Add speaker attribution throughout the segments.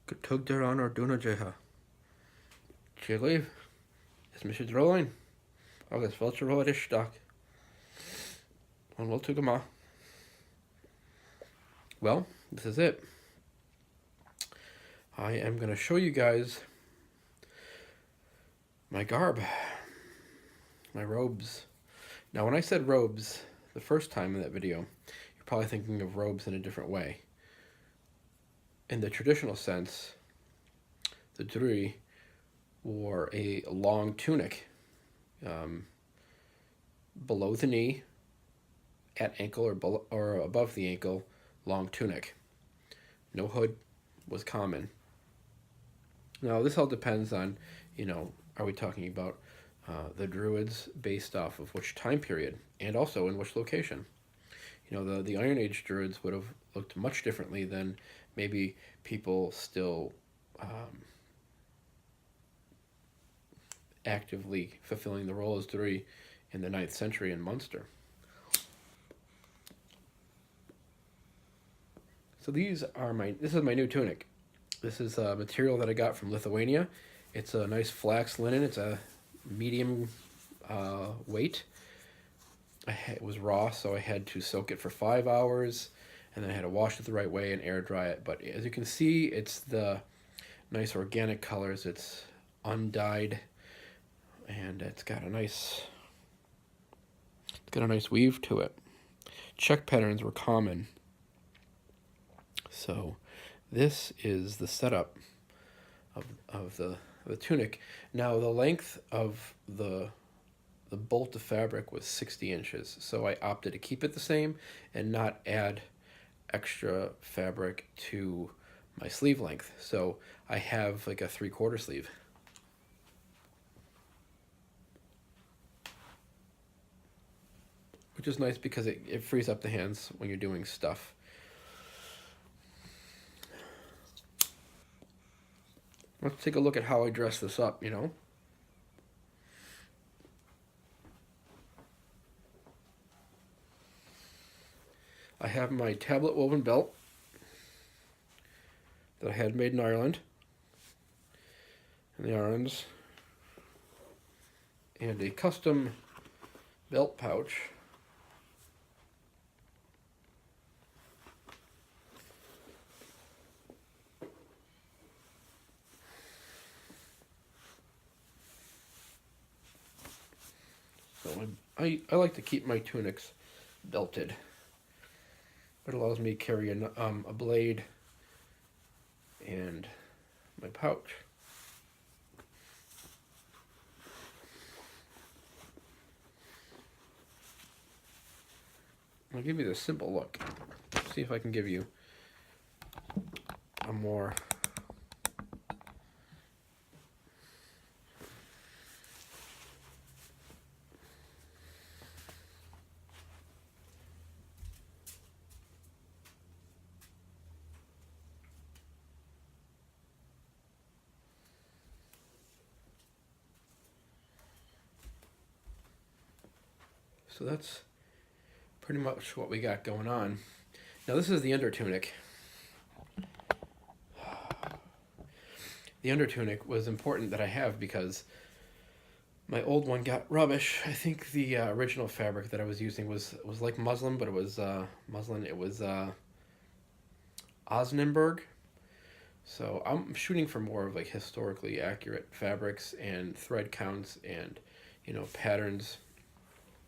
Speaker 1: Getugd an ar dúna détha. Chéalaíomh, is mis dróin, agus bhailte roiid isteach. An bhfuil tú go maith. Well, this is it. I am going to show you guys my garb, my robes. Now, when I said robes the first time in that video, you're probably thinking of robes in a different way. In the traditional sense, the Druid wore a long tunic below the knee, at ankle or above the ankle, long tunic. No hood was common. Now, this all depends on, are we talking about the Druids based off of which time period and also in which location? The Iron Age Druids would have looked much differently than maybe people still actively fulfilling the role as Druid in the 9th century in Munster. So this is my new tunic. This is a material that I got from Lithuania. It's a nice flax linen. It's a medium weight. It was raw, so I had to soak it for 5 hours, and then I had to wash it the right way and air dry it. But as you can see, it's the nice organic colors. It's undyed, and it's got a nice weave to it. Check patterns were common. So this is the setup of the tunic. Now, the length of the bolt of fabric was 60 inches, so I opted to keep it the same and not add extra fabric to my sleeve length. So I have like a 3/4 sleeve. Which is nice because it frees up the hands when you're doing stuff. Let's take a look at how I dress this up, I have my tablet woven belt that I had made in Ireland, and the arms, and a custom belt pouch. So I like to keep my tunics belted. It allows me to carry a blade and my pouch. I'll give you the simple look. See if I can give you a more So that's pretty much what we got going on. Now this is the under tunic. The under tunic was important that I have because my old one got rubbish. I think the original fabric that I was using was like muslin, but it was muslin. It was Osnaburg. So I'm shooting for more of like historically accurate fabrics and thread counts and patterns.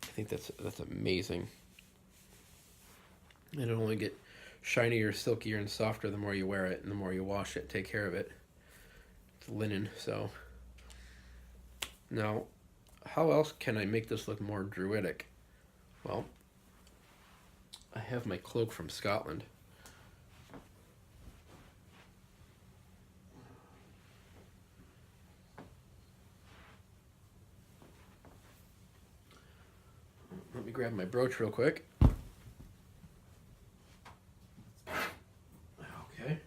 Speaker 1: I think that's amazing. And it'll only get shinier, silkier, and softer the more you wear it and the more you wash it, take care of it. It's linen, so. Now, how else can I make this look more druidic? Well, I have my cloak from Scotland. Let me grab my brooch real quick. Okay.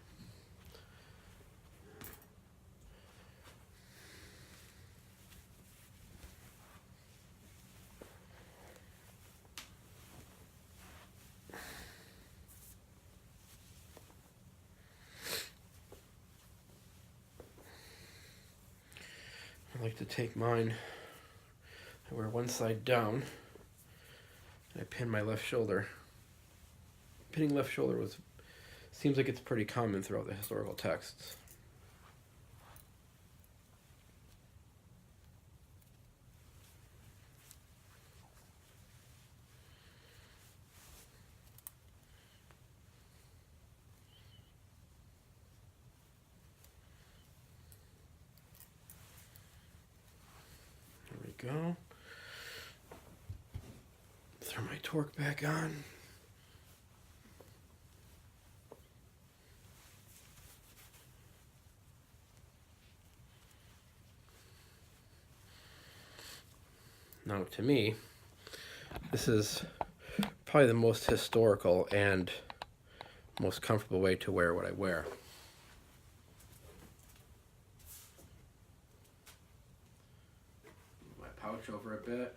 Speaker 1: I like to take mine, I wear one side down, and I pin my left shoulder. Pinning left shoulder seems like it's pretty common throughout the historical texts. There we go. Throw my torque back on. Now, to me, this is probably the most historical and most comfortable way to wear what I wear. Move my pouch over a bit.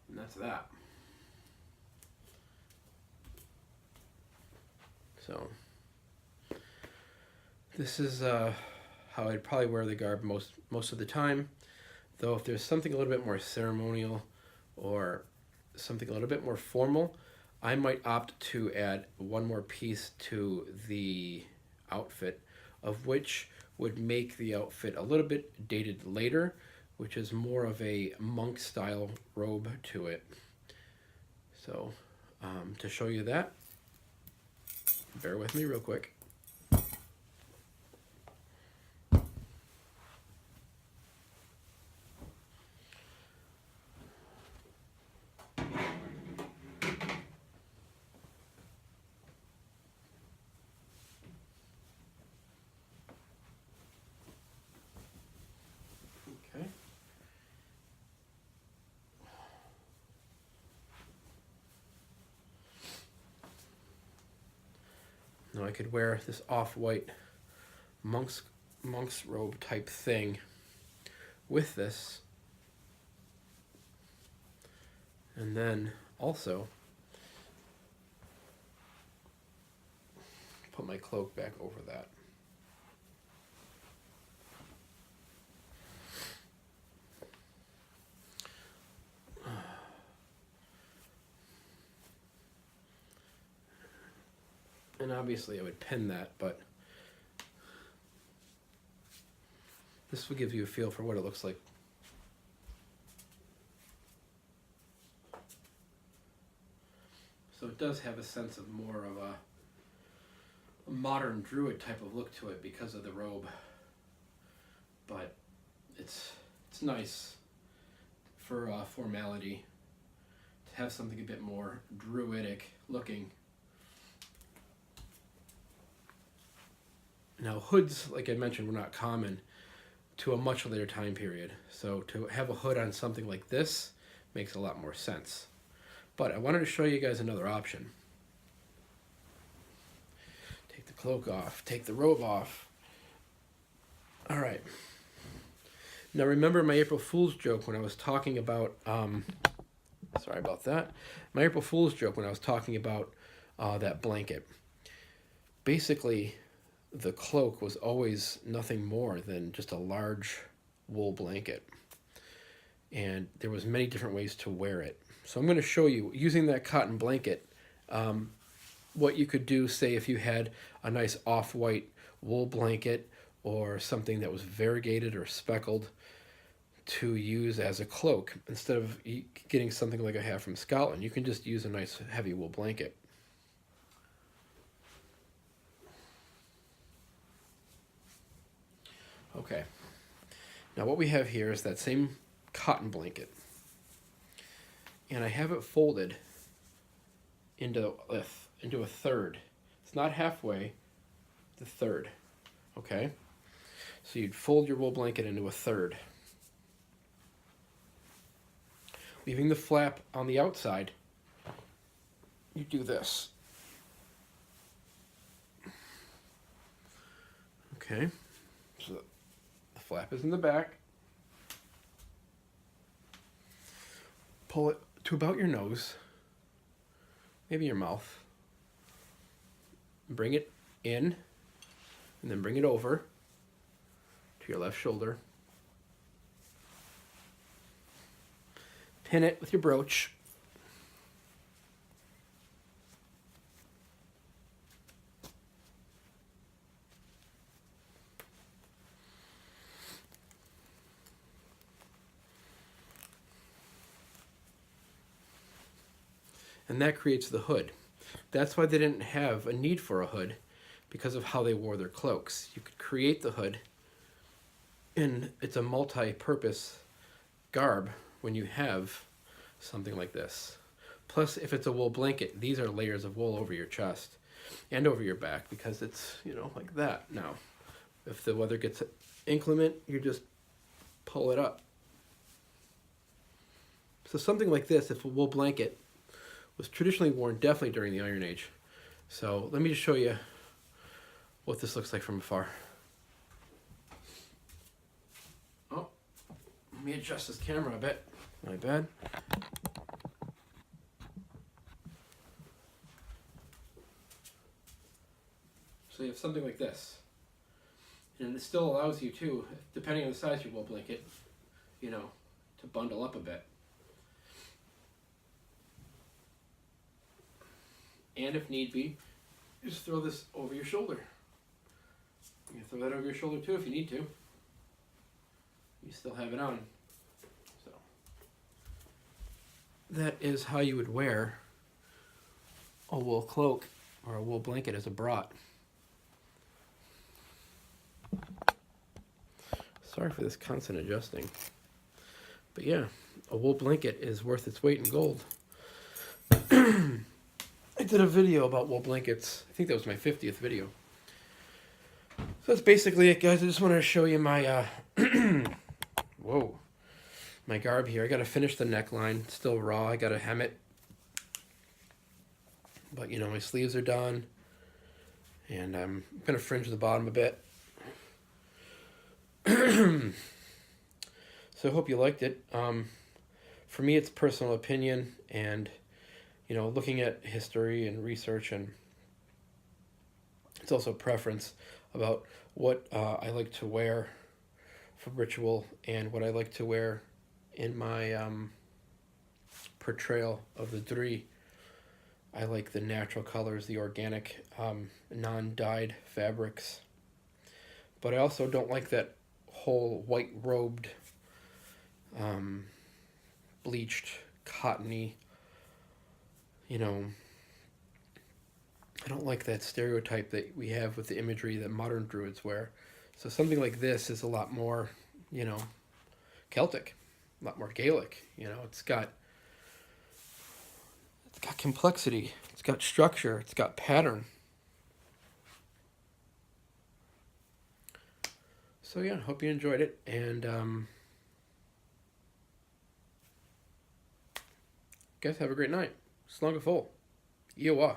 Speaker 1: And that's that. So this is how I'd probably wear the garb most of the time, though if there's something a little bit more ceremonial or something a little bit more formal, I might opt to add one more piece to the outfit, of which would make the outfit a little bit dated later, which is more of a monk style robe to it. So to show you that, bear with me real quick. Okay. Now I could wear this off-white monk's robe type thing with this, and then also put my cloak back over that. And obviously I would pin that, but this will give you a feel for what it looks like. So it does have a sense of more of a modern Druid type of look to it because of the robe. But it's nice for formality to have something a bit more Druidic looking. Now, hoods, like I mentioned, were not common to a much later time period. So to have a hood on something like this makes a lot more sense. But I wanted to show you guys another option. Take the cloak off, take the robe off. All right. Now remember my April Fool's joke when I was talking about, sorry about that. My April Fool's joke when I was talking about that blanket. Basically, the cloak was always nothing more than just a large wool blanket. And there was many different ways to wear it. So I'm going to show you, using that cotton blanket, what you could do, say if you had a nice off-white wool blanket or something that was variegated or speckled, to use as a cloak. Instead of getting something like I have from Scotland, you can just use a nice heavy wool blanket. Okay, now what we have here is that same cotton blanket, and I have it folded into a third. It's not halfway, the third. Okay, so you'd fold your wool blanket into a third, leaving the flap on the outside. You do this. Okay, so the flap is in the back. Pull it to about your nose, maybe your mouth. bring it in, and then bring it over to your left shoulder. Pin it with your brooch. And that creates the hood. That's why they didn't have a need for a hood, because of how they wore their cloaks. You could create the hood, and it's a multi-purpose garb when you have something like this. Plus, if it's a wool blanket, these are layers of wool over your chest and over your back, because it's, you know, like that. Now, if the weather gets inclement, you just pull it up. So something like this, if a wool blanket, was traditionally worn definitely during the Iron Age. So let me just show you what this looks like from afar. Oh, let me adjust this camera a bit. My bad. So you have something like this. And it still allows you to, depending on the size of your wool blanket, you know, to bundle up a bit. And if need be, just throw this over your shoulder. You can throw that over your shoulder too if you need to. You still have it on. So that is how you would wear a wool cloak or a wool blanket as a brat. Sorry for this constant adjusting. But yeah, a wool blanket is worth its weight in gold. I did a video about wool blankets. I think that was my 50th video. So that's basically it, guys. I just wanted to show you my, whoa, my garb here. I got to finish the neckline. It's still raw. I got to hem it. But, you know, my sleeves are done. And I'm going to fringe the bottom a bit. So I hope you liked it. For me, it's personal opinion, and you know, looking at history and research, and it's also preference about what I like to wear for ritual and what I like to wear in my portrayal of the Druid. I like the natural colors, the organic, non-dyed fabrics. But I also don't like that whole white-robed, bleached, cottony, you know, I don't like that stereotype that we have with the imagery that modern Druids wear. So something like this is a lot more, you know, Celtic, a lot more Gaelic. You know, it's got complexity, it's got structure, it's got pattern. So yeah, hope you enjoyed it, and guys, have a great night. Slán go fóill. Iar.